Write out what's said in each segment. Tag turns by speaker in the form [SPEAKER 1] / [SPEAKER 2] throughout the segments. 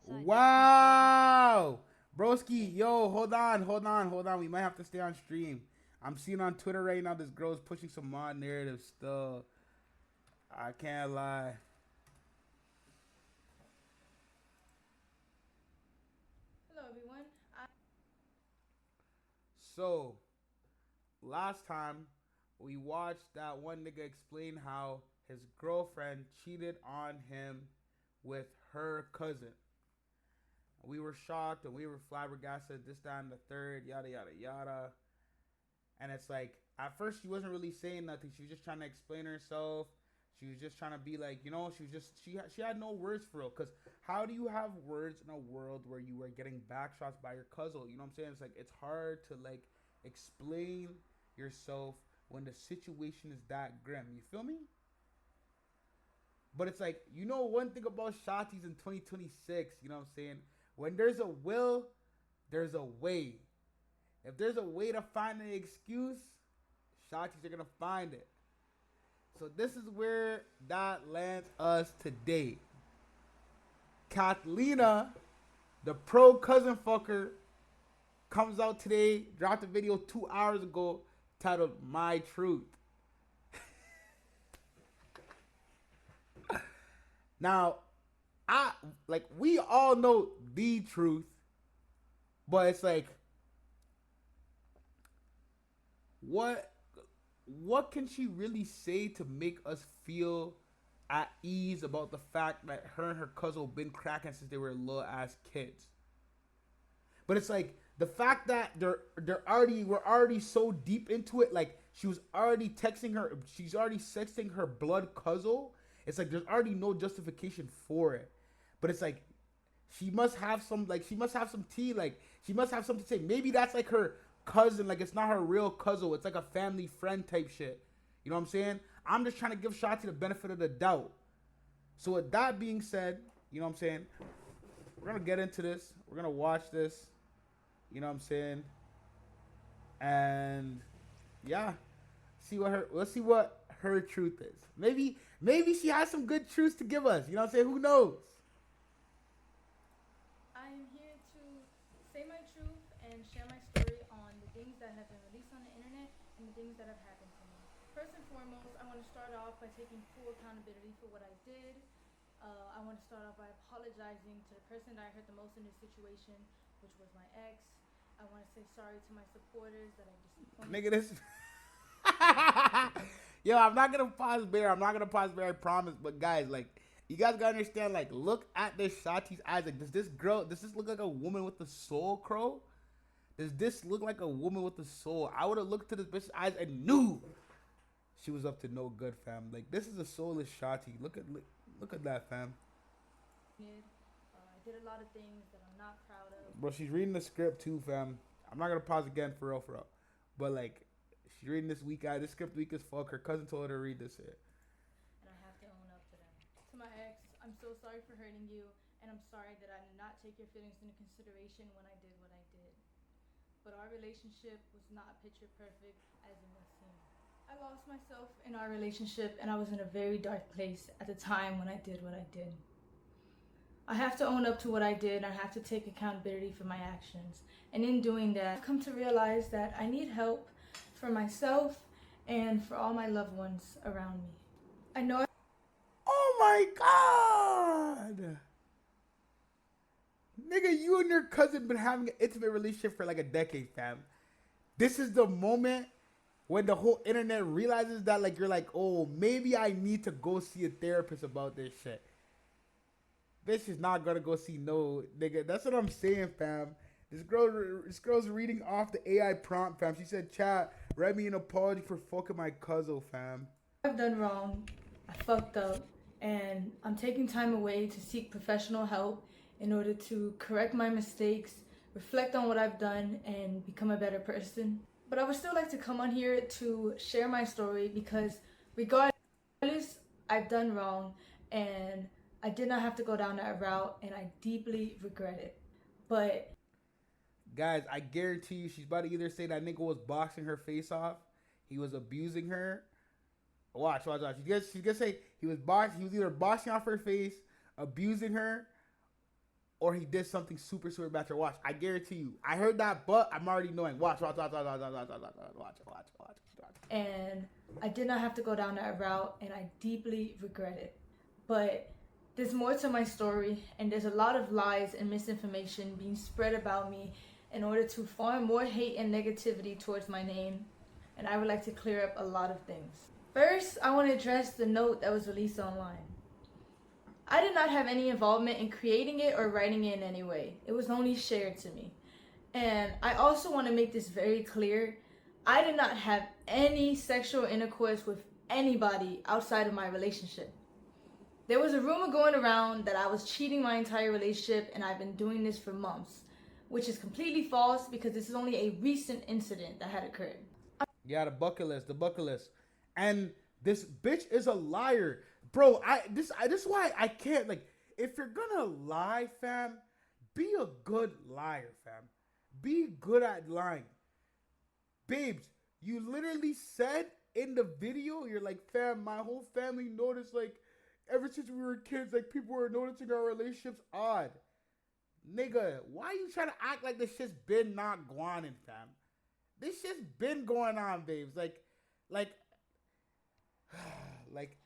[SPEAKER 1] Wow. Broski, yo, hold on. We might have to stay on stream. I'm seeing on Twitter right now this girl's pushing some mod narrative stuff. I can't lie.
[SPEAKER 2] Hello, everyone.
[SPEAKER 1] So, last time we watched that one nigga explain how his girlfriend cheated on him with her cousin. We were shocked and we were flabbergasted, this, that, and the third, yada, yada, yada. And it's like, at first, she wasn't really saying nothing. She was just trying to explain herself. She was just trying to be like, you know, she was just, she had no words for real. Because how do you have words in a world where you are getting backshots by your cousin? You know what I'm saying? It's like, it's hard to, like, explain yourself when the situation is that grim. You feel me? But it's like, you know, one thing about Shotties in 2026, you know what I'm saying? When there's a will, there's a way. If there's a way to find an excuse, Shotties are gonna find it. So this is where that lands us today. Kathleen, the pro cousin fucker, comes out today, dropped a video 2 hours ago titled My Truth. Now, I like we all know the truth, but it's like what what can she really say to make us feel at ease about the fact that her and her cousin been cracking since they were little ass kids? But it's like the fact that we're already so deep into it. Like she was already texting her, she's already sexting her blood cousin. It's like there's already no justification for it. But it's like she must have some tea. Like she must have something to say. Maybe that's like her cousin. Like it's not her real cousin. It's like a family friend type shit. You know what I'm saying? I'm just trying to give Shotzi the benefit of the doubt. So with that being said, you know what I'm saying? We're gonna get into this. We're gonna watch this. You know what I'm saying? And yeah, let's see what her truth is. Maybe she has some good truths to give us. You know what I'm saying? Who knows?
[SPEAKER 2] I am here to say my truth and share my story on the things that have been released on the internet and the things that have happened to me. First and foremost, I want to start off by taking full accountability for what I did. I want to start off by apologizing to the person that I hurt the most in this situation, which was my ex. I want to say sorry to my supporters that I disappointed.
[SPEAKER 1] Nigga, this. Yo, I'm not gonna pause bear. I'm not gonna pause bear. I promise. But guys, like, you guys gotta understand. Like, look at this Shati's eyes. Like, does this look like a woman with a soul, crow? Does this look like a woman with a soul? I would have looked to this bitch's eyes and knew she was up to no good, fam. Like, this is a soulless Shati. Look at that, fam.
[SPEAKER 2] I did a lot of things that I'm not proud of.
[SPEAKER 1] Bro, she's reading the script too, fam. I'm not gonna pause again for real, for real. But like, she's reading this week. This script weak as fuck. Her cousin told her to read this shit.
[SPEAKER 2] And I have to own up to them. To my ex, I'm so sorry for hurting you, and I'm sorry that I did not take your feelings into consideration when I did what I did. But our relationship was not picture perfect as it may seem. I lost myself in our relationship, and I was in a very dark place at the time when I did what I did. I have to own up to what I did, and I have to take accountability for my actions. And in doing that, I've come to realize that I need help for myself and for all my loved ones around me. I know.
[SPEAKER 1] Oh my god! Nigga, you and your cousin been having an intimate relationship for like a decade, fam. This is the moment when the whole internet realizes that, like, you're like, oh, maybe I need to go see a therapist about this shit. Bitch is not gonna go see no nigga. That's what I'm saying, fam. This girl's reading off the AI prompt, fam. She said, "Chat, write me an apology for fucking my cousin, fam."
[SPEAKER 2] I've done wrong. I fucked up, and I'm taking time away to seek professional help in order to correct my mistakes, reflect on what I've done, and become a better person. But I would still like to come on here to share my story because, regardless, I've done wrong, and I did not have to go down that route, and I deeply regret it. But
[SPEAKER 1] Guys, I guarantee you, she's about to either say that nigga was boxing her face off, he was abusing her. Watch. She's gonna say he was either boxing off her face, abusing her, or he did something super, super bad to her. Watch. I guarantee you. I heard that, but I'm already knowing. Watch.
[SPEAKER 2] And I did not have to go down that route, and I deeply regret it. But there's more to my story, and there's a lot of lies and misinformation being spread about me in order to farm more hate and negativity towards my name, and I would like to clear up a lot of things. First, I want to address the note that was released online. I did not have any involvement in creating it or writing it in any way. It was only shared to me. And I also want to make this very clear. I did not have any sexual intercourse with anybody outside of my relationship. There was a rumor going around that I was cheating my entire relationship, and I've been doing this for months, which is completely false because this is only a recent incident that had occurred.
[SPEAKER 1] Yeah, the bucket list. And this bitch is a liar. Bro, this is why I can't, like, if you're gonna lie, fam, be a good liar, fam. Be good at lying. Babes, you literally said in the video, you're like, fam, my whole family noticed, like, ever since we were kids, like, people were noticing our relationships odd. Nigga, why you trying to act like this shit's been not going on, fam? This shit's been going on, babes. Like, like, like,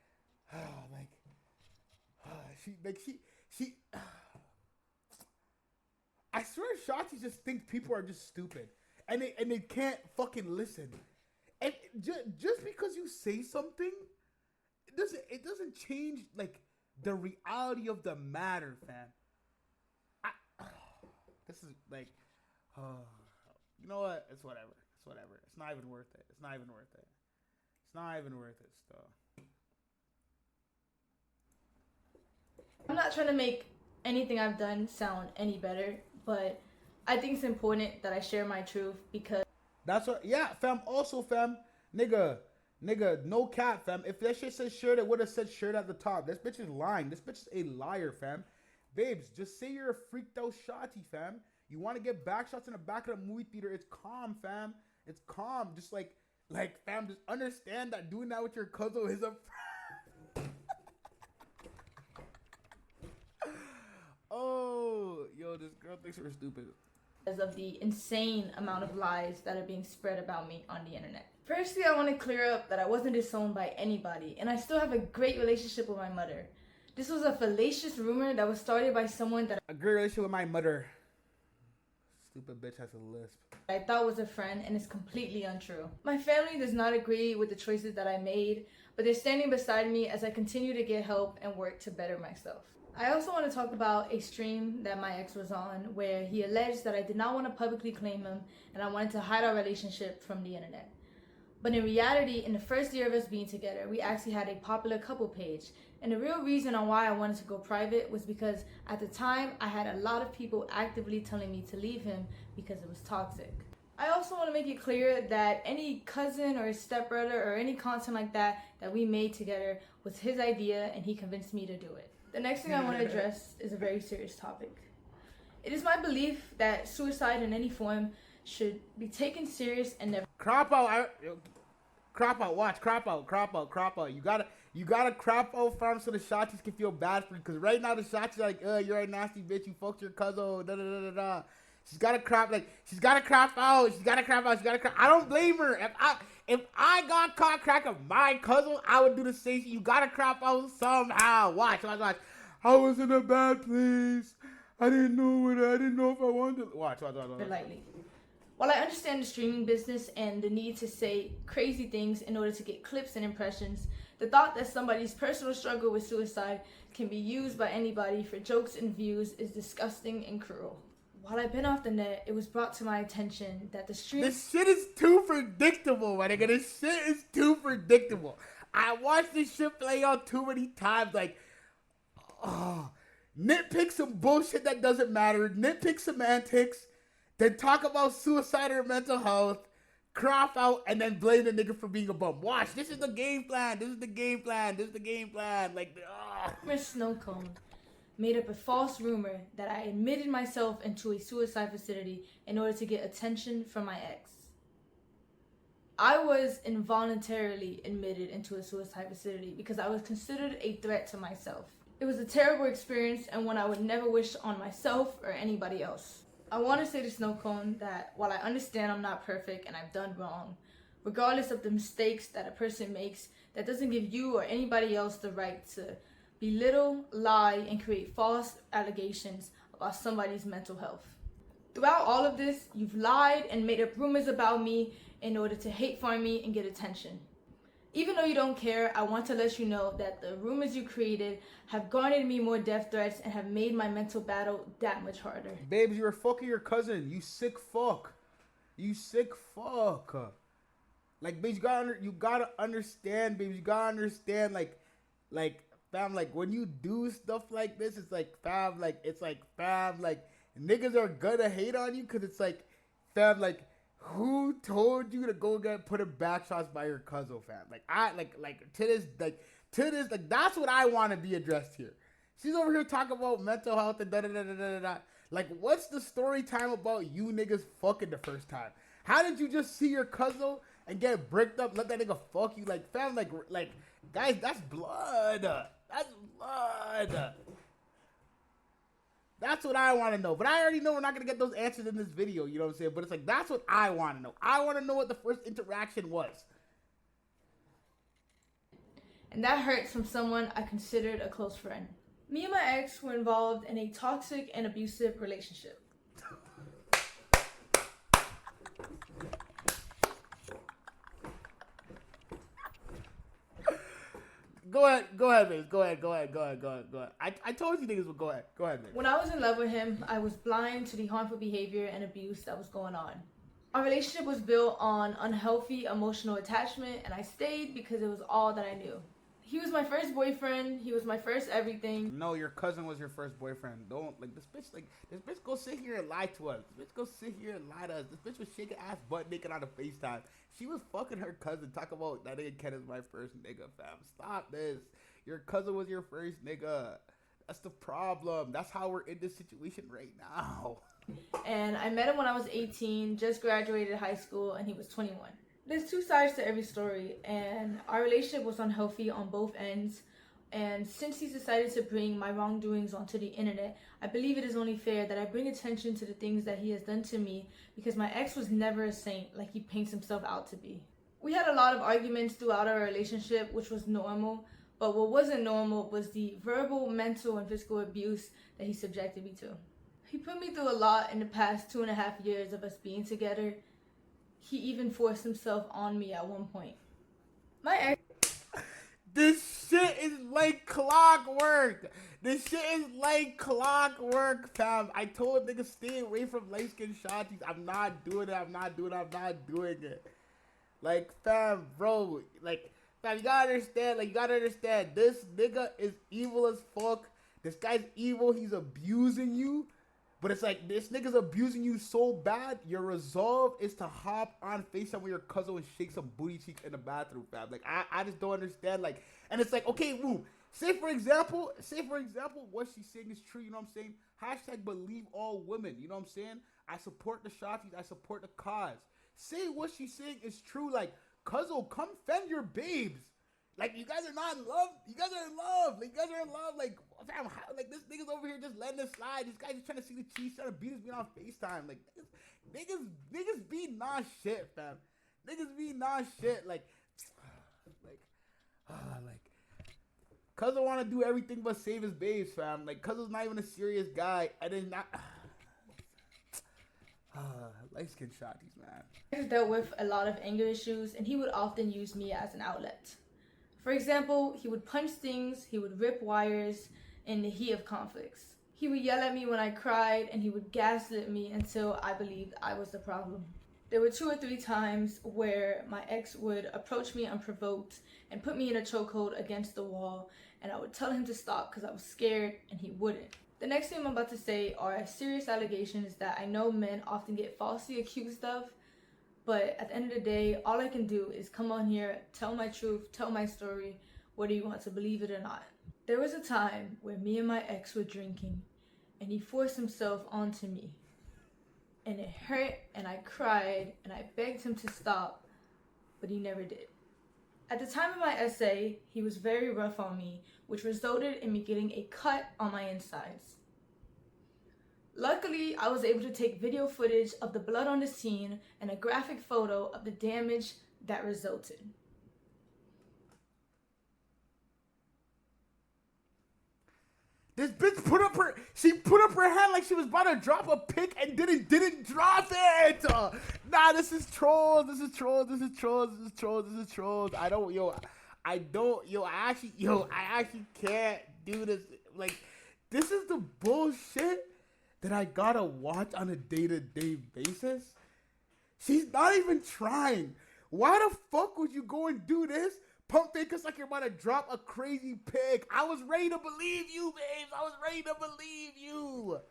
[SPEAKER 1] she. I swear, Shotzi just thinks people are just stupid, and they can't fucking listen. And just because you say something, it doesn't change like the reality of the matter, fam. This is like, you know what? It's whatever. It's not even worth it. It's not even worth it. Still.
[SPEAKER 2] I'm not trying to make anything I've done sound any better, but I think it's important that I share my truth because
[SPEAKER 1] That's what. Yeah, fam. Also, fam, nigga, no cap, fam. If that shit said shirt, it would have said shirt at the top. This bitch is lying. This bitch is a liar, fam. Babes, just say you're a freaked out shotty, fam. You want to get back shots in the back of the movie theater. It's calm, fam. It's calm. Just like, fam, just understand that doing that with your cousin is a. Oh, yo, this girl thinks we're stupid.
[SPEAKER 2] because of the insane amount of lies that are being spread about me on the internet. Firstly, I want to clear up that I wasn't disowned by anybody, and I still have a great relationship with my mother. This was a fallacious rumor that was started by someone that
[SPEAKER 1] A great relationship with my mother. Stupid bitch has a lisp.
[SPEAKER 2] I thought was a friend, and is completely untrue. My family does not agree with the choices that I made, but they're standing beside me as I continue to get help and work to better myself. I also want to talk about a stream that my ex was on where he alleged that I did not want to publicly claim him and I wanted to hide our relationship from the internet. But in reality, in the first year of us being together, we actually had a popular couple page. And the real reason on why I wanted to go private was because at the time, I had a lot of people actively telling me to leave him because it was toxic. I also want to make it clear that any cousin or stepbrother or any content like that we made together was his idea and he convinced me to do it. The next thing I want to address is a very serious topic. It is my belief that suicide in any form should be taken serious and never.
[SPEAKER 1] Crop out. Watch. Crop out. You gotta crop out, fam, so the shotties can feel bad for you. Cause right now the shotties are like, you're a nasty bitch. You fucked your cousin. Da da da da da. She's gotta crop out. I don't blame her. If I got caught cracking my cousin, I would do the same. You gotta crop out somehow. Watch. I was in a bad place. I didn't know if I wanted to. Watch.
[SPEAKER 2] Lightly. While I understand the streaming business and the need to say crazy things in order to get clips and impressions, the thought that somebody's personal struggle with suicide can be used by anybody for jokes and views is disgusting and cruel. While I've been off the net, it was brought to my attention that the stream...
[SPEAKER 1] This shit is too predictable, my nigga. This shit is too predictable. I watched this shit play out too many times. Like, nitpick some bullshit that doesn't matter. Nitpick semantics. Then talk about suicide or mental health. Crop out and then blame the nigga for being a bum. Watch. This is the game plan. Like,
[SPEAKER 2] Snow cone made up a false rumor that I admitted myself into a suicide facility in order to get attention from my ex. I was involuntarily admitted into a suicide facility because I was considered a threat to myself. It was a terrible experience and one I would never wish on myself or anybody else. I want to say to Snow Cone that while I understand I'm not perfect and I've done wrong, regardless of the mistakes that a person makes, that doesn't give you or anybody else the right to belittle, lie, and create false allegations about somebody's mental health. Throughout all of this, you've lied and made up rumors about me in order to hate farm me and get attention. Even though you don't care, I want to let you know that the rumors you created have garnered me more death threats and have made my mental battle that much harder.
[SPEAKER 1] Babes, you were fucking your cousin. You sick fuck. You sick fuck. Like, babes, you gotta understand, babes. You gotta understand, like, fam, like, when you do stuff like this, it's like, fam, like, niggas are gonna hate on you because it's like, fam, like, who told you to go get put in back shots by your cousin, fam? That's what I want to be addressed here. She's over here talking about mental health and da da da da da da. Like, what's the story time about you niggas fucking the first time? How did you just see your cousin and get bricked up, let that nigga fuck you? Like, fam, like, guys, that's blood. That's blood. That's what I want to know. But I already know we're not going to get those answers in this video, you know what I'm saying? But it's like, that's what I want to know. I want to know what the first interaction was.
[SPEAKER 2] And that hurts from someone I considered a close friend. Me and my ex were involved in a toxic and abusive relationship.
[SPEAKER 1] Go ahead, Mace. Go ahead. I told you niggas would go ahead. Go ahead, Mace.
[SPEAKER 2] When I was in love with him, I was blind to the harmful behavior and abuse that was going on. Our relationship was built on unhealthy emotional attachment, and I stayed because it was all that I knew. He was my first boyfriend. He was my first everything.
[SPEAKER 1] No, your cousin was your first boyfriend. Don't, like, this bitch go sit here and lie to us. This bitch go sit here and lie to us. This bitch was shaking ass butt naked on a FaceTime. She was fucking her cousin. Talk about that nigga Ken is my first nigga, fam. Stop this. Your cousin was your first nigga. That's the problem. That's how we're in this situation right now.
[SPEAKER 2] And I met him when I was 18, just graduated high school, and he was 21. There's two sides to every story, and our relationship was unhealthy on both ends. And since he's decided to bring my wrongdoings onto the internet, I believe it is only fair that I bring attention to the things that he has done to me, because my ex was never a saint like he paints himself out to be. We had a lot of arguments throughout our relationship, which was normal, but what wasn't normal was the verbal, mental, and physical abuse that he subjected me to. He put me through a lot in the past 2.5 years of us being together. He even forced himself on me at one point. My ex...
[SPEAKER 1] This shit is like clockwork. This shit is like clockwork, fam. I told niggas stay away from light-skinned shotties. I'm not doing it. Like, fam, bro. Like, fam, you gotta understand. This nigga is evil as fuck. This guy's evil. He's abusing you. But it's like, this nigga's abusing you so bad, your resolve is to hop on FaceTime with your cousin and shake some booty cheeks in the bathroom, fam. Like, I just don't understand. Like, and it's like, okay, boom. Say for example, what she's saying is true, you know what I'm saying? Hashtag believe all women, you know what I'm saying? I support the shotties, I support the cause. Say what she's saying is true, like, cousin, come fend your babes. Like, you guys are not in love. You guys are in love. Like, fam, like, this nigga's over here just letting it slide. This guy's just trying to see the cheese, trying to beat his beat on FaceTime. Like, niggas be non-shit, fam. Niggas be non-shit. Like, cousin want to do everything but save his babes, fam. Like, cousin's not even a serious guy. And then not... light-skinned shotties, man.
[SPEAKER 2] I dealt with a lot of anger issues, and he would often use me as an outlet. For example, he would punch things, he would rip wires in the heat of conflicts. He would yell at me when I cried, and he would gaslit me until I believed I was the problem. There were 2 or 3 times where my ex would approach me unprovoked and put me in a chokehold against the wall, and I would tell him to stop because I was scared, and he wouldn't. The next thing I'm about to say are serious allegations that I know men often get falsely accused of, but at the end of the day, all I can do is come on here, tell my truth, tell my story, whether you want to believe it or not. There was a time where me and my ex were drinking, and he forced himself onto me. And it hurt, and I cried, and I begged him to stop, but he never did. At the time of my essay, he was very rough on me, which resulted in me getting a cut on my insides. Luckily, I was able to take video footage of the blood on the scene and a graphic photo of the damage that resulted.
[SPEAKER 1] This bitch she put up her hand like she was about to drop a pick and didn't drop it. Nah, this is trolls. This is trolls. This is trolls. This is trolls. This is trolls. I actually can't do this. Like, this is the bullshit that I gotta watch on a day-to-day basis. She's not even trying. Why the fuck would you go and do this? Pump fake us like you're about to drop a crazy pick. I was ready to believe you, babes. I was ready to believe you.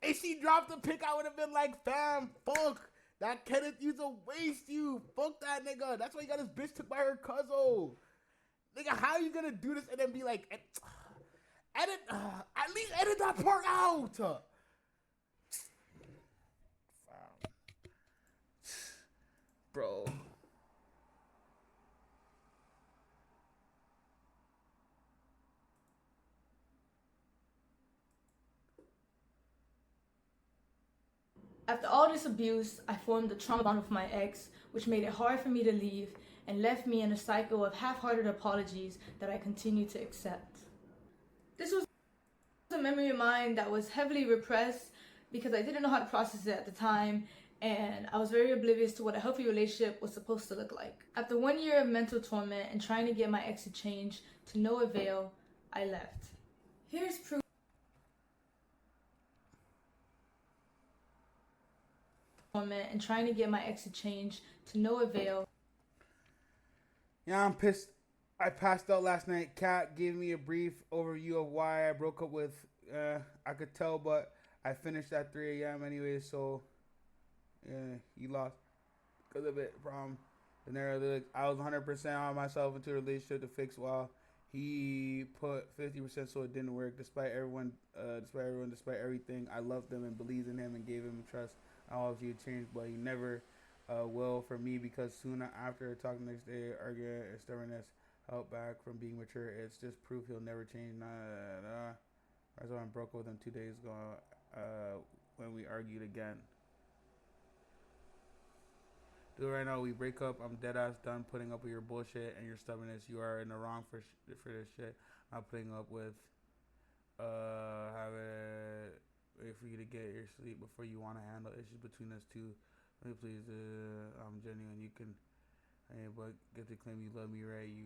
[SPEAKER 1] If she dropped the pick, I would have been like, fam, fuck. That Kenneth used to waste you. Fuck that nigga. That's why you got his bitch took by her cousin. Nigga, how are you gonna do this and then be like, at least edit that part out. Bro.
[SPEAKER 2] After all this abuse, I formed a trauma bond with my ex, which made it hard for me to leave and left me in a cycle of half-hearted apologies that I continue to accept. This was a memory of mine that was heavily repressed because I didn't know how to process it at the time, and I was very oblivious to what a healthy relationship was supposed to look like. After 1 year of mental torment and trying to get my ex to change to no avail, I left. Here's proof. And trying to get my ex to change to no avail.
[SPEAKER 1] Yeah, I'm pissed. I passed out last night. Kat gave me a brief overview of why I broke up with. I could tell, but I finished at 3 a.m. anyway, so yeah, he lost because of it. From the narrative, I was 100% on myself into a relationship to fix while he put 50% so it didn't work. Despite everything, I loved him and believed in him and gave him trust. I obviously changed, but he never will for me because soon after talking the next day, arguing and stubbornness held back from being mature. It's just proof he'll never change. That's why I broke up with him 2 days ago when we argued again. Do it right now. We break up. I'm dead ass done putting up with your bullshit and your stubbornness. You are in the wrong for this shit. I'm putting up with having wait for you to get your sleep before you want to handle issues between us two. Let me please, I'm genuine. You can, but get to claim you love me, right? You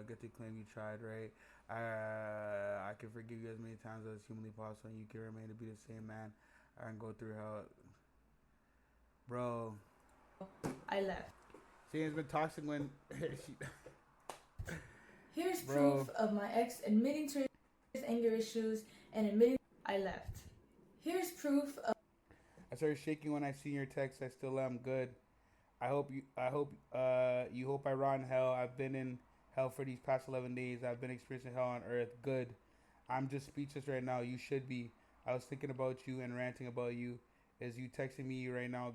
[SPEAKER 1] get to claim you tried, right? I can forgive you as many times as humanly possible, and you can remain to be the same man. I can go through hell, bro.
[SPEAKER 2] I left.
[SPEAKER 1] She has been toxic when she.
[SPEAKER 2] Here's proof of my ex admitting to his anger issues and admitting I left. Here's proof of.
[SPEAKER 1] I started shaking when I seen your text. I still am good. I hope you hope I rot in hell. I've been in hell for these past 11 days. I've been experiencing hell on earth. Good. I'm just speechless right now. You should be. I was thinking about you and ranting about you. Is you texting me right now?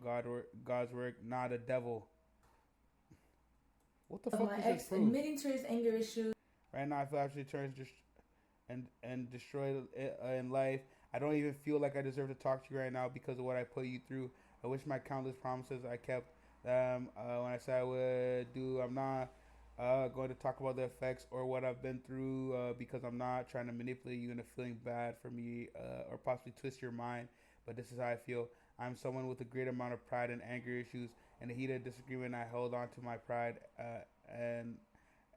[SPEAKER 1] God's work, not a devil. What the fuck
[SPEAKER 2] my
[SPEAKER 1] is
[SPEAKER 2] ex
[SPEAKER 1] this proof?
[SPEAKER 2] Admitting to his anger issues.
[SPEAKER 1] Right now, I feel actually turned and destroyed in life. I don't even feel like I deserve to talk to you right now because of what I put you through. I wish my countless promises I kept when I said I would do. I'm not going to talk about the effects or what I've been through because I'm not trying to manipulate you into feeling bad for me or possibly twist your mind. But this is how I feel. I'm someone with a great amount of pride and anger issues. In the heat of disagreement, I held on to my pride and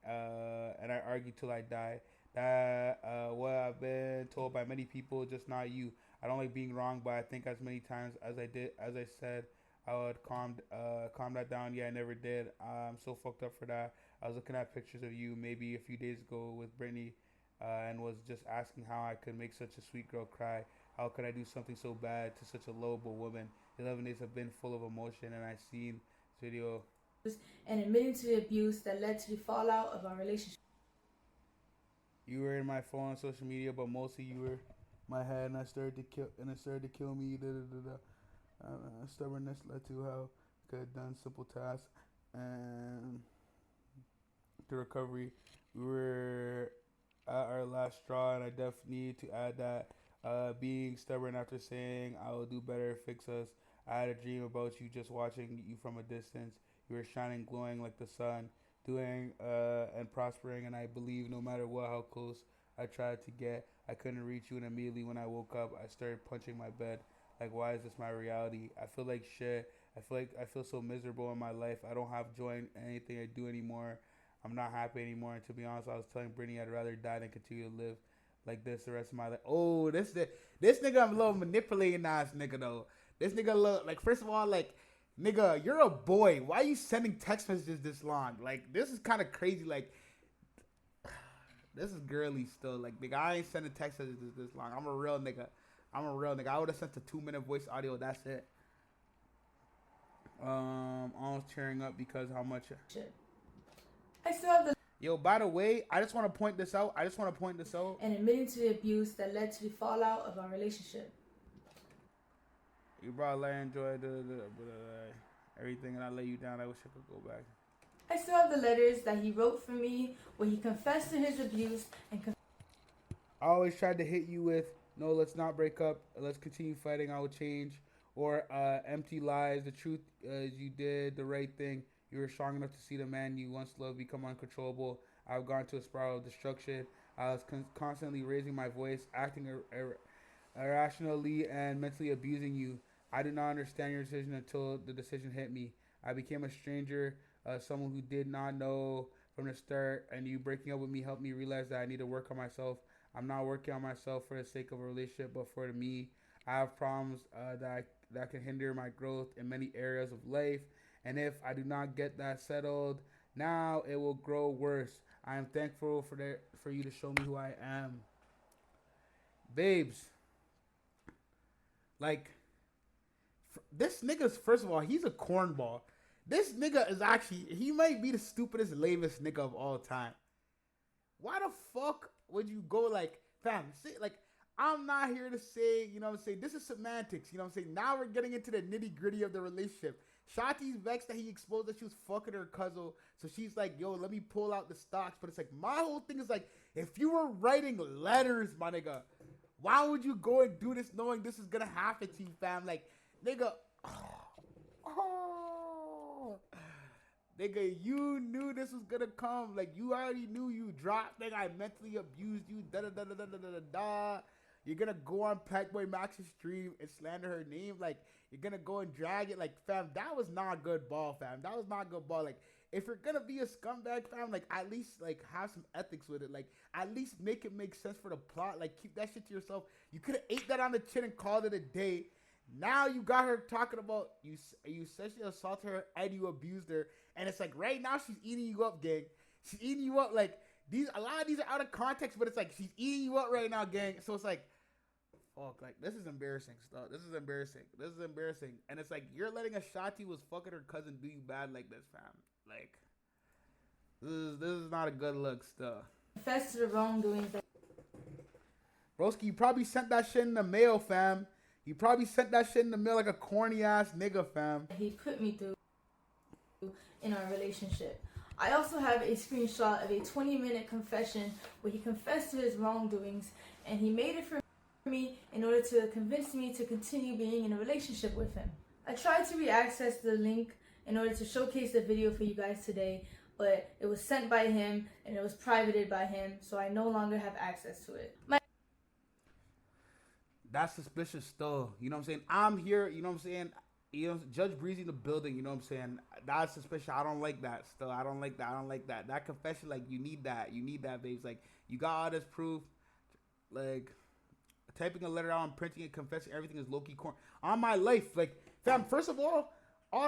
[SPEAKER 1] I argued till I die. That what I've been told by many people, just not you. I don't like being wrong, but I think as many times as I said, I would calm that down. Yeah, I never did. I'm so fucked up for that. I was looking at pictures of you maybe a few days ago with Brittany, and was just asking how I could make such a sweet girl cry. How could I do something so bad to such a lovable woman? 11 days have been full of emotion, and I seen this video.
[SPEAKER 2] And admitting to the abuse that led to the fallout of our relationship.
[SPEAKER 1] You were in my phone on social media, but mostly you were my head, and it started to kill me. Stubbornness led to how I could have done simple tasks, and to recovery. We were at our last straw, and I definitely need to add that. Being stubborn after saying I will do better, fix us. I had a dream about you, just watching you from a distance. You were shining, glowing like the sun, doing and prospering, and I believe no matter what, how close I tried to get, I couldn't reach you. And immediately when I woke up, I started punching my bed. Like, why is this my reality? I feel like shit. I feel so miserable in my life. I don't have joy in anything I do anymore. I'm not happy anymore. And to be honest, I was telling Brittany I'd rather die than continue to live like this the rest of my life. Oh, this nigga, I'm a little manipulating ass nigga though. This nigga look like, first of all, like, nigga, you're a boy. Why are you sending text messages this long? Like, this is kind of crazy. Like, this is girly still. Like, nigga, I ain't sending text messages this long. I'm a real nigga. I'm a real nigga. I would have sent a 2-minute voice audio. That's it. Almost tearing up because how much.
[SPEAKER 2] Shit. I still have the.
[SPEAKER 1] Yo, by the way, I just want to point this out.
[SPEAKER 2] And admitting to the abuse that led to the fallout of our relationship.
[SPEAKER 1] You probably enjoyed everything, and I let you down. I wish I could go back.
[SPEAKER 2] I still have the letters that he wrote for me where he confessed to his abuse and.
[SPEAKER 1] I always tried to hit you with, no, let's not break up. Let's continue fighting. I will change. Or empty lies. The truth is you did the right thing. You were strong enough to see the man you once loved become uncontrollable. I've gone to a spiral of destruction. I was constantly raising my voice, acting irrationally and mentally abusing you. I did not understand your decision until the decision hit me. I became a stranger, someone who did not know from the start, and you breaking up with me helped me realize that I need to work on myself. I'm not working on myself for the sake of a relationship, but for me. I have problems that can hinder my growth in many areas of life, and if I do not get that settled now, it will grow worse. I am thankful for you to show me who I am. Babes, like, this nigga's, first of all, he's a cornball. This nigga is actually, he might be the stupidest, lamest nigga of all time. Why the fuck would you go like, fam, see, like, I'm not here to say, you know what I'm saying, this is semantics, you know what I'm saying. Now we're getting into the nitty gritty of the relationship. Shotti's vexed that he exposed that she was fucking her cousin. So she's like, yo, let me pull out the stocks. But it's like, my whole thing is like, if you were writing letters, my nigga, why would you go and do this knowing this is gonna happen to you, fam? Like, nigga, nigga, you knew this was gonna come. Like, you already knew you dropped. Nigga, I mentally abused you. Da da da da da da da da. You're gonna go on Packboy Max's stream and slander her name. Like, you're gonna go and drag it. Like, fam, that was not good ball, fam. That was not good ball. Like, if you're gonna be a scumbag, fam, like, at least, like, have some ethics with it. Like, at least make it make sense for the plot. Like, keep that shit to yourself. You could have ate that on the chin and called it a day. Now you got her talking about you sexually assaulted her and you abused her. And it's like, right now she's eating you up, gang. She's eating you up. Like, a lot of these are out of context, but it's like, she's eating you up right now, gang. So it's like, fuck, like, this is embarrassing stuff. This is embarrassing. And it's like, you're letting a Shotty was fucking her cousin do you bad like this, fam. Like, this is not a good look stuff.
[SPEAKER 2] Confess to the wrongdoings.
[SPEAKER 1] Broski, you probably sent that shit in the mail, fam. You probably sent that shit in the mail like a corny ass nigga, fam.
[SPEAKER 2] He put me through in our relationship. I also have a screenshot of a 20-minute confession where he confessed to his wrongdoings, and he made it for me in order to convince me to continue being in a relationship with him. I tried to re-access the link in order to showcase the video for you guys today, but it was sent by him and it was privated by him, so I no longer have access to it.
[SPEAKER 1] That's suspicious still. You know what I'm saying? I'm here, you know what I'm saying? You know, Judge Breezy in the building, you know what I'm saying? That's suspicious. I don't like that still. I don't like that. That confession, like, you need that, babes. Like, you got all this proof. Like, typing a letter out and printing it, confessing everything is low-key corn. On my life, like, fam, first of all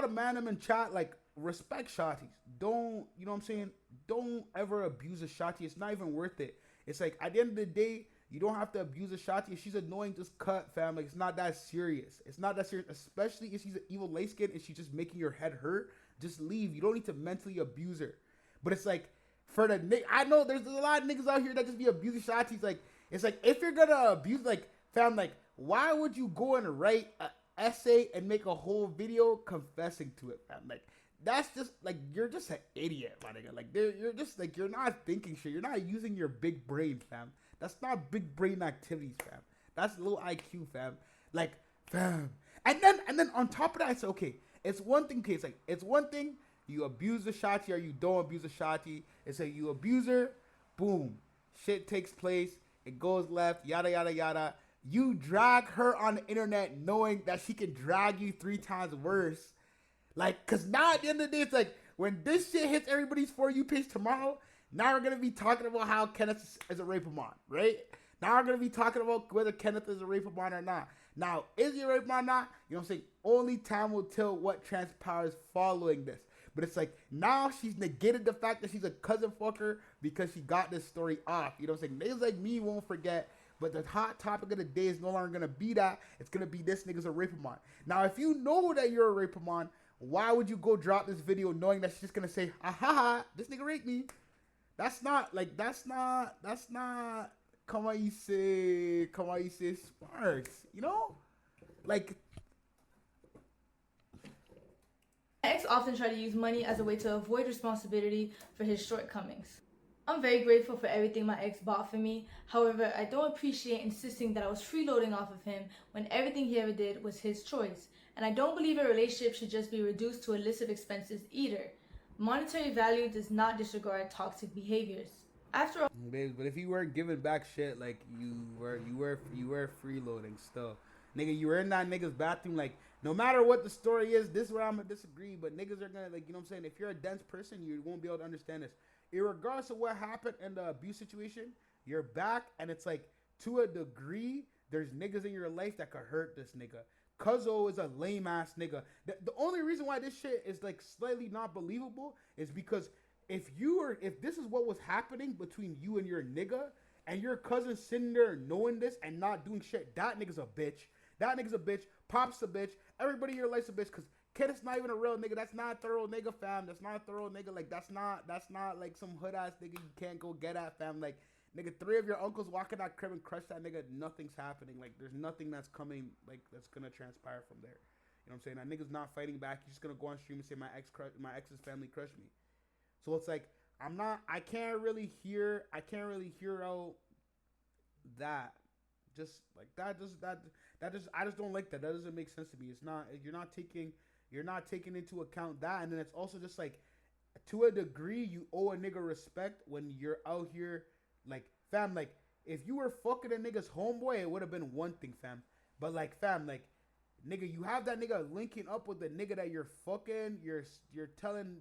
[SPEAKER 1] the man in chat, like, respect Shotties. Don't, you know what I'm saying? Don't ever abuse a Shotty. It's not even worth it. It's like, at the end of the day, you don't have to abuse a Shotty. If she's annoying, just cut, fam. Like, it's not that serious. Especially if she's an evil light skin and she's just making your head hurt. Just leave. You don't need to mentally abuse her. But it's like, for the nigga, I know there's a lot of niggas out here that just be abusing Shotties. Like, it's like, if you're gonna abuse, like, fam, like, why would you go and write an essay and make a whole video confessing to it, fam? Like, that's just like you're just an idiot, my nigga. Like you're just like you're not thinking shit. You're not using your big brain, fam. That's not big brain activities, fam. That's low IQ, fam. Like, fam. And then on top of that, it's okay. It's one thing, okay, it's one thing you abuse the shotty or you don't abuse the shotty. It's like you abuse her, boom, shit takes place, it goes left, yada yada yada. You drag her on the internet knowing that she can drag you 3 times worse. Like, cause now at the end of the day, it's like when this shit hits everybody's For You page tomorrow, now we're gonna be talking about how Kenneth is a rapamon, right? Now we're gonna be talking about whether Kenneth is a rapamon or not. Now, is he a rapamon or not? You know what I'm saying? Only time will tell what transpires following this. But it's like now she's negated the fact that she's a cousin fucker because she got this story off. You know what I'm saying? Niggas like me won't forget. But the hot topic of the day is no longer gonna be that. It's gonna be this nigga's a rapamon. Now, if you know that you're a rapamon, why would you go drop this video knowing that she's just gonna say, ah ha ha, this nigga raped me? That's not come on you say sparks, you know? Like
[SPEAKER 2] My ex often tried to use money as a way to avoid responsibility for his shortcomings. I'm very grateful for everything my ex bought for me. However, I don't appreciate insisting that I was freeloading off of him when everything he ever did was his choice. And I don't believe a relationship should just be reduced to illicit expenses either. Monetary value does not disregard toxic behaviors. After all,
[SPEAKER 1] babes, but if you weren't giving back shit, like you were freeloading still. Nigga, you were in that nigga's bathroom, like, no matter what the story is, this is where I'm gonna disagree, but niggas are gonna, like, you know what I'm saying? If you're a dense person, you won't be able to understand this. Irregardless of what happened in the abuse situation, you're back, and it's like, to a degree, there's niggas in your life that could hurt this nigga. Cuzzo is a lame ass nigga. The only reason why this shit is like slightly not believable is because if this is what was happening between you and your nigga, and your cousin sitting there knowing this and not doing shit, that nigga's a bitch. That nigga's a bitch. Pop's a bitch. Everybody in your life's a bitch. Cause Kenneth's not even a real nigga. That's not a thorough nigga, fam. That's not a thorough nigga. Like that's not like some hood ass nigga you can't go get at, fam. Like nigga, 3 of your uncles walk in that crib and crush that nigga. Nothing's happening. Like there's nothing that's coming. Like that's gonna transpire from there. You know what I'm saying? That nigga's not fighting back. He's just gonna go on stream and say my ex's family crushed me. So it's like I can't really hear out that. Just like that just I just don't like that. That doesn't make sense to me. It's not you're not taking into account that, and then it's also just like to a degree you owe a nigga respect when you're out here like fam, like if you were fucking a nigga's homeboy, it would have been one thing, fam. But like fam, like nigga, you have that nigga linking up with the nigga that you're fucking, you're telling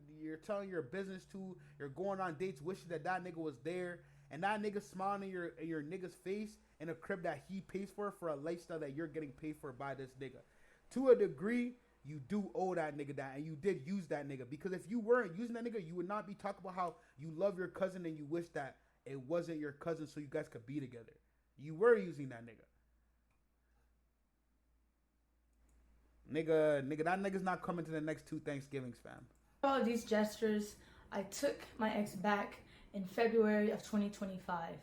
[SPEAKER 1] your business to, you're going on dates wishing that nigga was there, and that nigga smiling in your nigga's face in a crib that he pays for a lifestyle that you're getting paid for by this nigga. To a degree, you do owe that nigga that, and you did use that nigga, because if you weren't using that nigga, you would not be talking about how you love your cousin and you wish that it wasn't your cousin so you guys could be together. You were using that nigga. Nigga, that nigga's not coming to the next 2 Thanksgivings, fam.
[SPEAKER 2] all of these gestures, I took my ex back in February of 2025.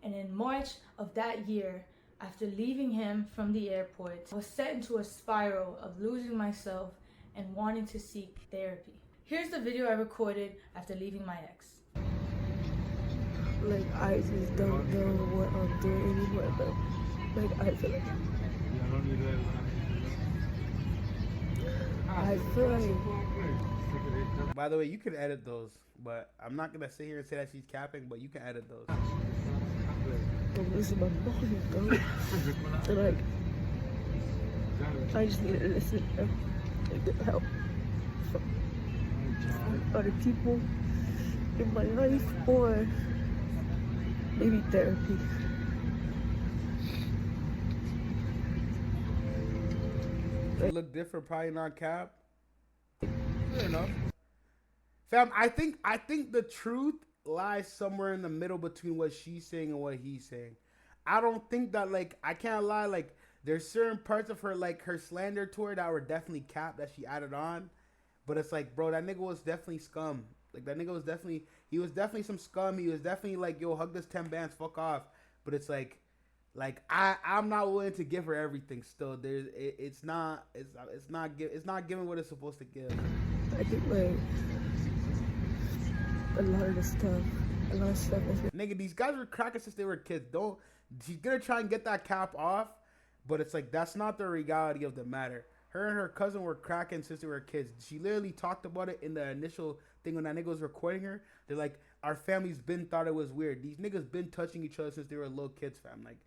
[SPEAKER 2] And in March of that year, after leaving him from the airport, I was set into a spiral of losing myself and wanting to seek therapy. Here's the video I recorded after leaving my ex.
[SPEAKER 3] Like, I just don't know what I'm doing anymore, but like, I feel like
[SPEAKER 1] By the way, you can edit those, but I'm not gonna sit here and say that she's capping, but you can edit those.
[SPEAKER 3] I'm losing my body, bro. So like, I just need to listen and get help from other people in my life, or maybe therapy.
[SPEAKER 1] You look different, probably not cap. Fair enough. Fam, I think the truth lies somewhere in the middle between what she's saying and what he's saying. I don't think that, like, I can't lie, like, there's certain parts of her, like, her slander to her that were definitely capped that she added on. But it's like, bro, that nigga was definitely scum. Like, that nigga was definitely, he was definitely some scum. He was definitely like, yo, hug this 10 bands, fuck off. But it's like I'm not willing to give her everything still. It's not giving what it's supposed to give.
[SPEAKER 3] I think like a lot of stuff is
[SPEAKER 1] Nigga, these guys were cracking since they were kids. Don't. She's gonna try and get that cap off, but it's like that's not the reality of the matter. Her and her cousin were cracking since they were kids. She literally talked about it in the initial thing when that nigga was recording her. They're like, our family's been thought it was weird. These niggas been touching each other since they were little kids, fam. Like,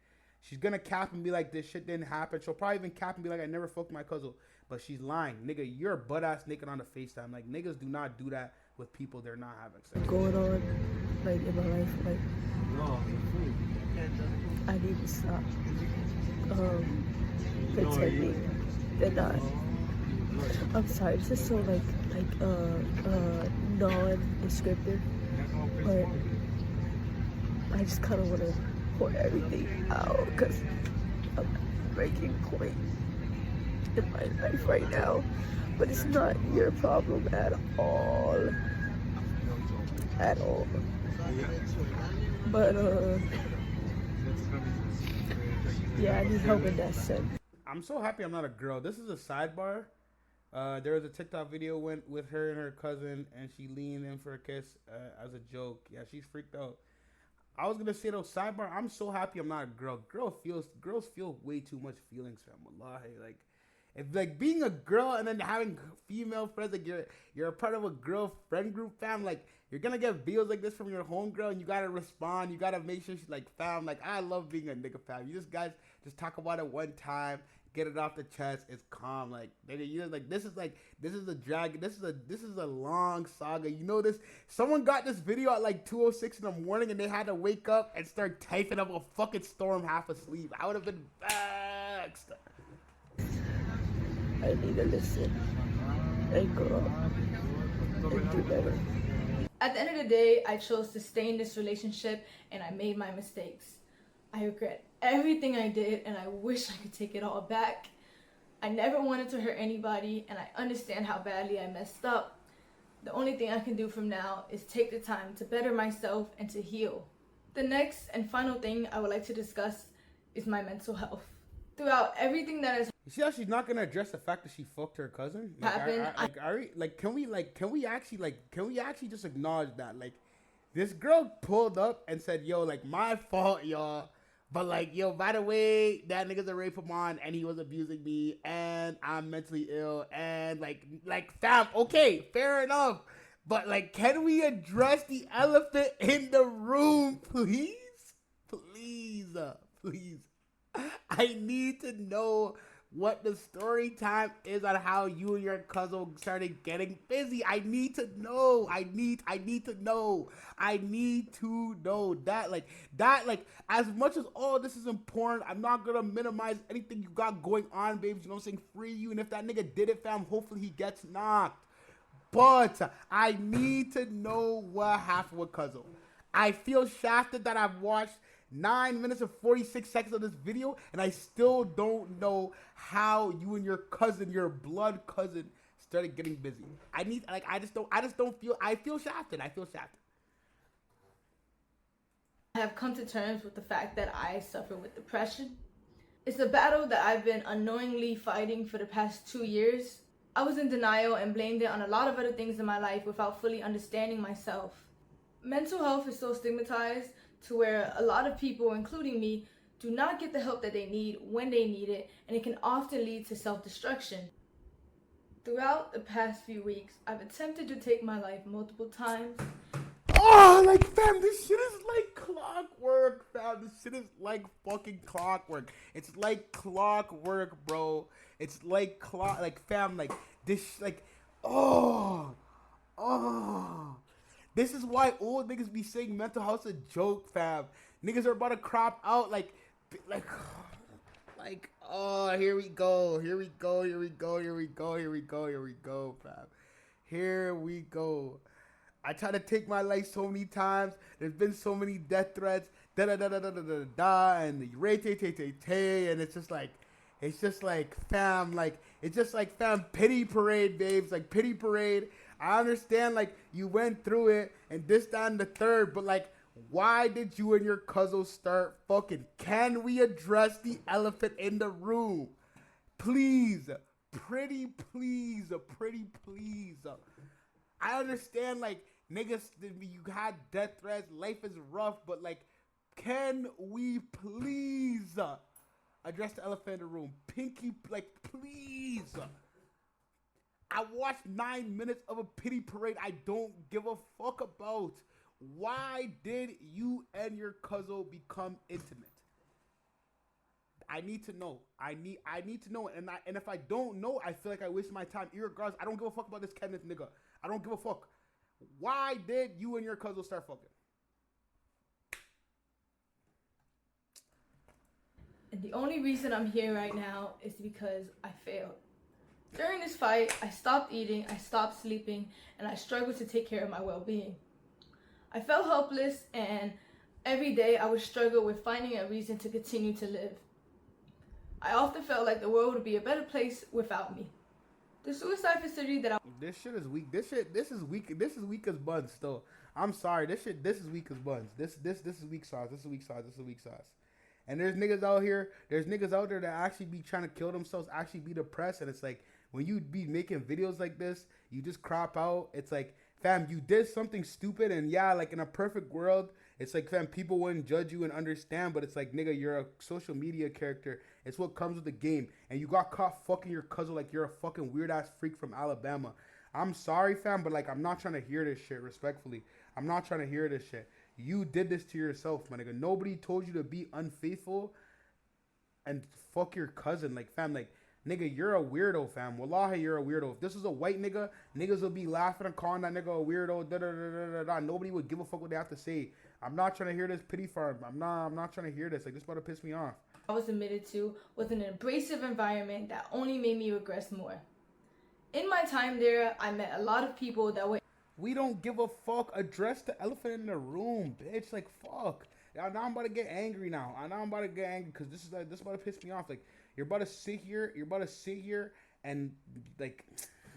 [SPEAKER 1] she's gonna cap and be like, this shit didn't happen. She'll probably even cap and be like, I never fucked my cousin. But she's lying. Nigga, you're butt ass naked on the FaceTime. Like, niggas do not do that with people they're not having sex with.
[SPEAKER 3] going on, like, in my life. Like, I need to stop pretending they're not. I'm sorry, this is so like non-descriptive, but I just kind of want to pour everything out because I'm breaking point in my life right now. But it's not your problem at all. At all. But yeah, I need help in that sense.
[SPEAKER 1] I'm so happy I'm not a girl. This is a sidebar. There was a TikTok video went with her and her cousin, and she leaned in for a kiss as a joke. Yeah, she's freaked out. I was gonna say though, sidebar. I'm so happy I'm not a girl. Girls feel way too much feelings, fam. Wallahi, like if like being a girl and then having female friends, like you're a part of a girl friend group, fam. Like you're gonna get videos like this from your homegirl, and you gotta respond. You gotta make sure she's like, fam. Like I love being a nigga, fam. You just guys just talk about it one time. Get it off the chest. It's calm. Like you like this is a drag. This is a long saga. You know this. Someone got this video at like 2:06 in the morning, and they had to wake up and start typing up a fucking storm half asleep. I would have been vexed.
[SPEAKER 3] I need to listen and grow up and do better.
[SPEAKER 2] At the end of the day, I chose to stay in this relationship and I made my mistakes. I regret everything I did and I wish I could take it all back. I never wanted to hurt anybody and I understand how badly I messed up. The only thing I can do from now is take the time to better myself and to heal. The next and final thing I would like to discuss is my mental health. Throughout everything that has
[SPEAKER 1] You see how she's not gonna address the fact that she fucked her cousin? Like,
[SPEAKER 2] happened,
[SPEAKER 1] can we actually just acknowledge that? Like, this girl pulled up and said, "Yo, like my fault, y'all." But like, yo, by the way, that nigga's a rapamon and he was abusing me and I'm mentally ill and like fam, okay, fair enough. But like, can we address the elephant in the room, please? Please, please. I need to know what the story time is on how you and your cousin started getting busy. I need to know. I need to know. I need to know that as much as all this is important, I'm not gonna minimize anything you got going on, babes. You know what I'm saying? Free you. And if that nigga did it, fam, hopefully he gets knocked. But I need to know what happened with cousin. I feel shafted that I've watched 9 minutes and 46 seconds of this video, and I still don't know how you and your cousin, your blood cousin, started getting busy. I feel shafted.
[SPEAKER 2] I have come to terms with the fact that I suffer with depression. It's a battle that I've been unknowingly fighting for the past 2 years. I was in denial and blamed it on a lot of other things in my life without fully understanding myself. Mental health is so stigmatized to where a lot of people, including me, do not get the help that they need when they need it, and it can often lead to self-destruction. Throughout the past few weeks, I've attempted to take my life multiple times.
[SPEAKER 1] Oh, like, fam, this shit is like clockwork, fam. This shit is like fucking clockwork. It's like clockwork, bro. It's like fam, like, this, like, oh. This is why old niggas be saying mental health's a joke, fam. Niggas are about to crop out, oh, here we go, fam. Here we go. I try to take my life so many times. There's been so many death threats, and the and it's just like, fam, pity parade, babes, like, pity parade. I understand, like, you went through it, and this, that, and the third, but, like, why did you and your cousin start fucking? Can we address the elephant in the room? Please, Pretty please, pretty please. I understand, like, niggas, you had death threats, life is rough, but, like, can we please address the elephant in the room? Pinky, like, please. I watched 9 minutes of a pity parade I don't give a fuck about. Why did you and your cousin become intimate? I need to know. I need to know. And if I don't know, I feel like I waste my time. Irregardless, I don't give a fuck about this Kenneth nigga. I don't give a fuck. Why did you and your cousin start fucking?
[SPEAKER 2] And the only reason I'm here right now is because I failed. During this fight, I stopped eating, I stopped sleeping, and I struggled to take care of my well-being. I felt helpless, and every day I would struggle with finding a reason to continue to live. I often felt like the world would be a better place without me. The suicide facility that I
[SPEAKER 1] This shit is weak. This is weak. This is weak as buns. Still, I'm sorry. This is weak as buns. This is weak sauce. This is weak sauce. This is weak sauce. And there's niggas out here. There's niggas out there that actually be trying to kill themselves. Actually be depressed. And it's like when you be making videos like this, you just crop out. It's like, fam, you did something stupid. And yeah, like in a perfect world, it's like, fam, people wouldn't judge you and understand. But it's like, nigga, you're a social media character. It's what comes with the game. And you got caught fucking your cousin like you're a fucking weird ass freak from Alabama. I'm sorry, fam, but like, I'm not trying to hear this shit, respectfully. I'm not trying to hear this shit. You did this to yourself, my nigga. Nobody told you to be unfaithful and fuck your cousin. Like, fam, like, nigga, you're a weirdo, fam. Wallahi, you're a weirdo. If this was a white nigga, niggas would be laughing and calling that nigga a weirdo. Da, da, da, da, da, da. Nobody would give a fuck what they have to say. I'm not trying to hear this pity farm. I'm not trying to hear this. Like, this about to piss me off.
[SPEAKER 2] was admitted to was an abrasive environment that only made me regress more. In my time there, I met a lot of people that were
[SPEAKER 1] We don't give a fuck. Address the elephant in the room, bitch. Like, fuck. Now I'm about to get angry now. I'm about to get angry because this is about to piss me off. Like, you're about to sit here and like,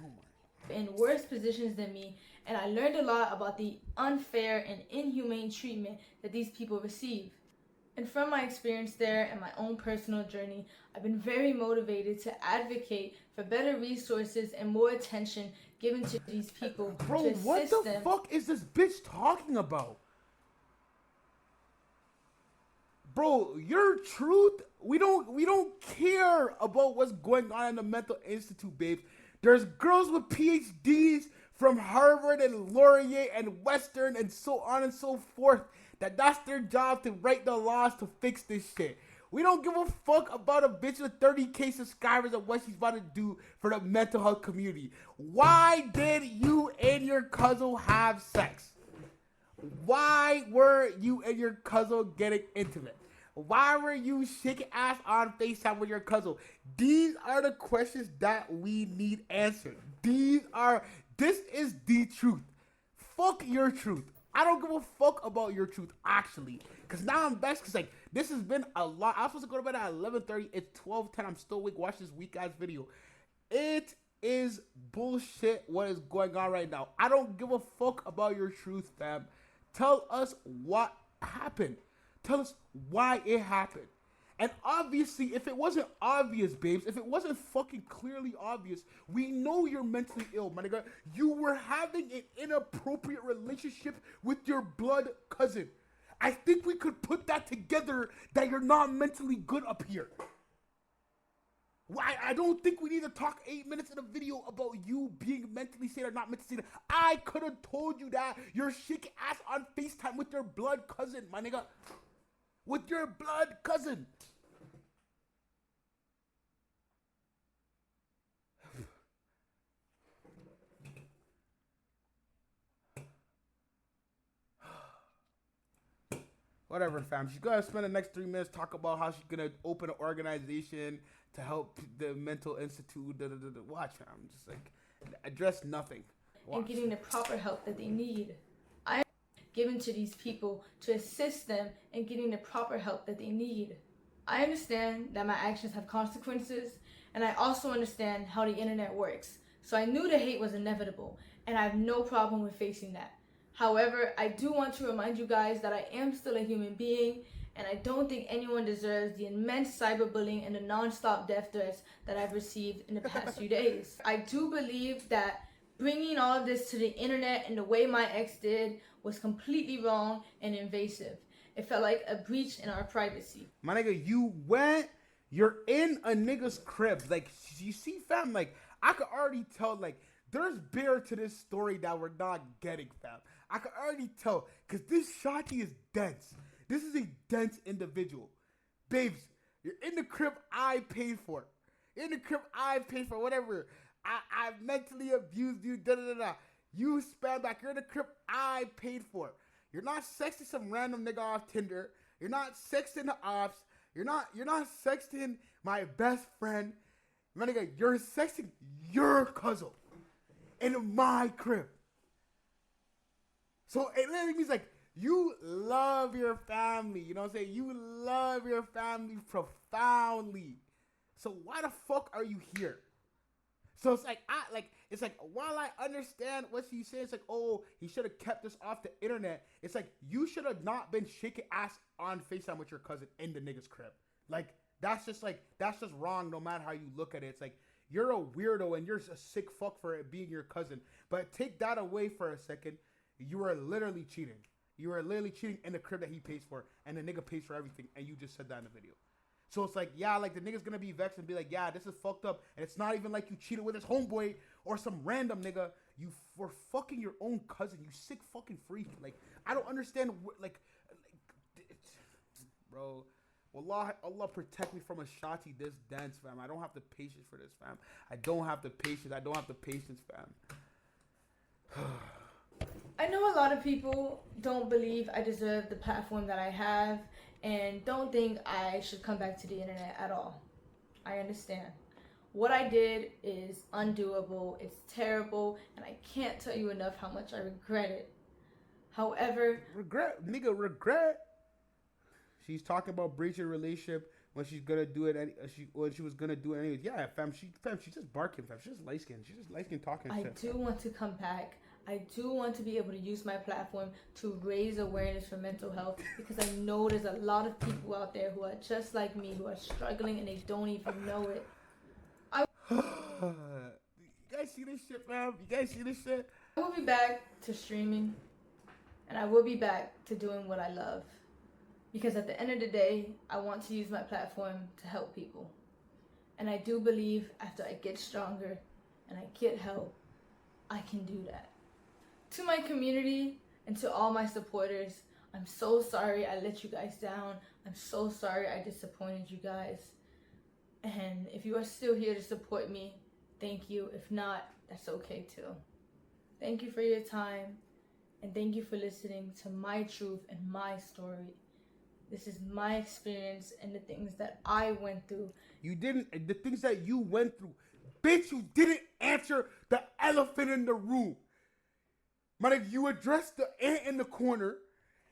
[SPEAKER 1] oh my.
[SPEAKER 2] in worse positions than me, and I learned a lot about the unfair and inhumane treatment that these people receive. And from my experience there and my own personal journey, I've been very motivated to advocate for better resources and more attention given to these people.
[SPEAKER 1] Bro,
[SPEAKER 2] to assist
[SPEAKER 1] what the
[SPEAKER 2] them.
[SPEAKER 1] fuck is this bitch talking about? Bro, your truth, we don't care about what's going on in the mental institute, babes. There's girls with PhDs from Harvard and Laurier and Western and so on and so forth. That's their job to write the laws to fix this shit. We don't give a fuck about a bitch with 30K subscribers and what she's about to do for the mental health community. Why did you and your cousin have sex? Why were you and your cousin getting intimate? Why were you shaking ass on FaceTime with your cousin? These are the questions that we need answered. This is the truth. Fuck your truth. I don't give a fuck about your truth, actually. Because now I'm best, because, like, this has been a lot. I was supposed to go to bed at 11:30. It's 12:10. I'm still awake. Watch this weak-ass video. It is bullshit what is going on right now. I don't give a fuck about your truth, fam. Tell us what happened. Tell us why it happened. And obviously, if it wasn't obvious, babes, if it wasn't fucking clearly obvious, we know you're mentally ill, my nigga. You were having an inappropriate relationship with your blood cousin. I think we could put that together that you're not mentally good up here. I don't think we need to talk 8 minutes in a video about you being mentally sane or not mentally sane. I could have told you that you're shaking ass on FaceTime with your blood cousin, my nigga. With your blood cousin. Whatever, fam. She's gonna spend the next 3 minutes talk about how she's gonna open an organization to help the mental institute. Watch, fam. Just like address nothing. Watch.
[SPEAKER 2] And getting the proper help that they need. I am given to these people to assist them in getting the proper help that they need. I understand that my actions have consequences, and I also understand how the internet works. So I knew the hate was inevitable, and I have no problem with facing that. However, I do want to remind you guys that I am still a human being, And I don't think anyone deserves the immense cyberbullying and the non-stop death threats that I've received in the past few days. I do believe that bringing all of this to the internet in the way my ex did was completely wrong and invasive. It felt like a breach in our privacy.
[SPEAKER 1] My nigga, you're in a nigga's crib. Like, you see, fam, like, I could already tell, like, there's beer to this story that we're not getting, fam. I could already tell, because this Shotty is dense. This is a dense individual. Babes, you're in the crib I paid for. You're in the crib I paid for, whatever. I mentally abused you, da-da-da-da. You spam back. You're in the crib I paid for. You're not sexting some random nigga off Tinder. You're not sexting the ops. You're not sexting my best friend. My nigga, you're sexting your cousin in my crib. So it literally means like you love your family. You know what I'm saying? You love your family profoundly. So why the fuck are you here? So it's like it's like while I understand what she's saying, it's like, oh, he should have kept this off the internet. It's like you should have not been shaking ass on FaceTime with your cousin in the nigga's crib. Like that's just wrong no matter how you look at it. It's like you're a weirdo and you're a sick fuck for it being your cousin. But take that away for a second. You are literally cheating. You are literally cheating in the crib that he pays for, and the nigga pays for everything, and you just said that in the video. So it's like, yeah, like the nigga's gonna be vexed and be like, yeah, this is fucked up. And it's not even like you cheated with his homeboy or some random nigga. You were fucking your own cousin. You sick fucking freak. Like, I don't understand, bro. Allah protect me from a Shotty this dense, fam. I don't have the patience for this, fam. I don't have the patience. I don't have the patience, fam.
[SPEAKER 2] I know a lot of people don't believe I deserve the platform that I have and don't think I should come back to the internet at all. I understand. What I did is undoable, it's terrible, and I can't tell you enough how much I regret it. However...
[SPEAKER 1] Regret? She's talking about breaching a relationship when she's gonna do it, when she was gonna do it anyways. Yeah, fam, she's just barking, fam. She's just light-skinned. She's just light-skinned talking
[SPEAKER 2] I
[SPEAKER 1] shit.
[SPEAKER 2] do want to come back. I do want to be able to use my platform to raise awareness for mental health because I know there's a lot of people out there who are just like me, who are struggling and they don't even know it.
[SPEAKER 1] You guys see this shit, fam? You guys see this shit?
[SPEAKER 2] I will be back to streaming and I will be back to doing what I love because at the end of the day, I want to use my platform to help people. And I do believe after I get stronger and I get help, I can do that. To my community and to all my supporters, I'm so sorry I let you guys down. I'm so sorry I disappointed you guys. And if you are still here to support me, thank you. If not, that's okay too. Thank you for your time and thank you for listening to my truth and my story. This is my experience and the things that I went through.
[SPEAKER 1] The things that you went through. Bitch, you didn't answer the elephant in the room. My nigga, you addressed the ant in the corner.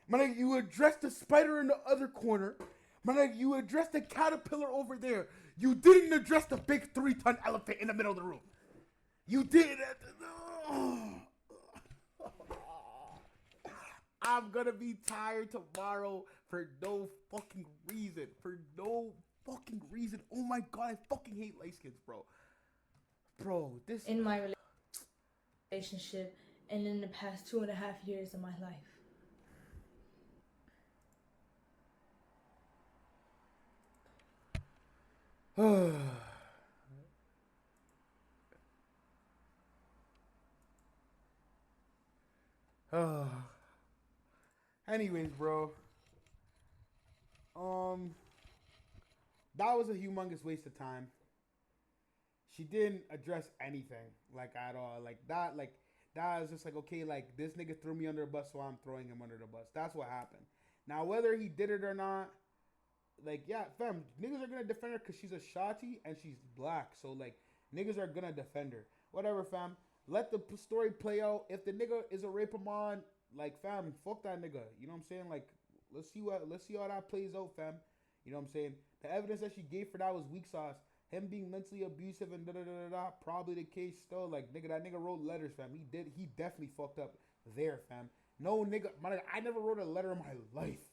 [SPEAKER 1] My nigga, you addressed the spider in the other corner. My nigga, you addressed the caterpillar over there. You didn't address the big 3-ton elephant in the middle of the room. You did. I'm gonna be tired tomorrow for no fucking reason. For no fucking reason. Oh my god, I fucking hate light skins, bro. Bro, this...
[SPEAKER 2] In my relationship and in the past 2.5 years of my life.
[SPEAKER 1] Anyways, bro. That was a humongous waste of time. She didn't address anything, like, at all. That was just like, okay, like, this nigga threw me under the bus, so I'm throwing him under the bus. That's what happened. Now, whether he did it or not, like, yeah, fam, niggas are gonna defend her because she's a Shotty and she's black. So, like, niggas are gonna defend her. Whatever, fam. Let the story play out. If the nigga is a rapamon, like, fam, fuck that nigga. You know what I'm saying? Like, let's see how that plays out, fam. You know what I'm saying? The evidence that she gave for that was weak sauce. Him being mentally abusive and da-da-da-da-da, probably the case still. Like, nigga, that nigga wrote letters, fam. He definitely fucked up there, fam. No, nigga, I never wrote a letter in my life.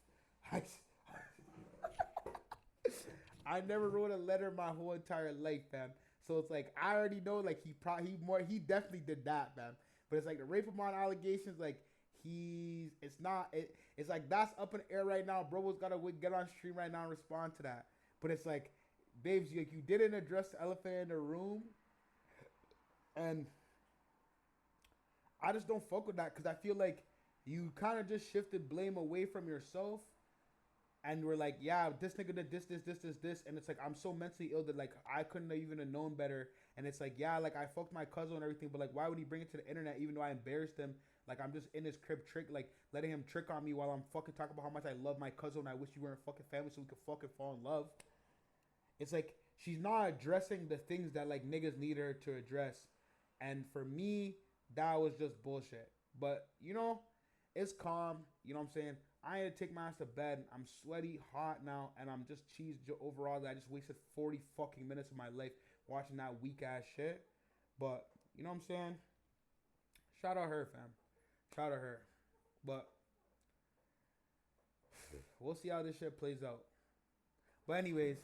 [SPEAKER 1] I never wrote a letter my whole entire life, fam. So it's like I already know, like he definitely did that, fam. But it's like the rape amount allegations, like it's not it's like that's up in the air right now. Bro was gotta get on stream right now and respond to that. But it's like, babes, you didn't address the elephant in the room, and I just don't fuck with that because I feel like you kind of just shifted blame away from yourself, and we're like, yeah, this nigga did this, and it's like I'm so mentally ill that like I couldn't have even have known better, and it's like, yeah, like I fucked my cousin and everything, but like why would he bring it to the internet even though I embarrassed him? Like I'm just in his crib like letting him trick on me while I'm fucking talking about how much I love my cousin and I wish you weren't fucking family so we could fucking fall in love. It's like she's not addressing the things that like niggas need her to address, and for me, that was just bullshit. But it's calm. You know what I'm saying? I had to take my ass to bed. I'm sweaty, hot now, and I'm just cheesed overall that I just wasted 40 fucking minutes of my life watching that weak ass shit. But you know what I'm saying? Shout out her, fam. Shout out her. But we'll see how this shit plays out. But anyways,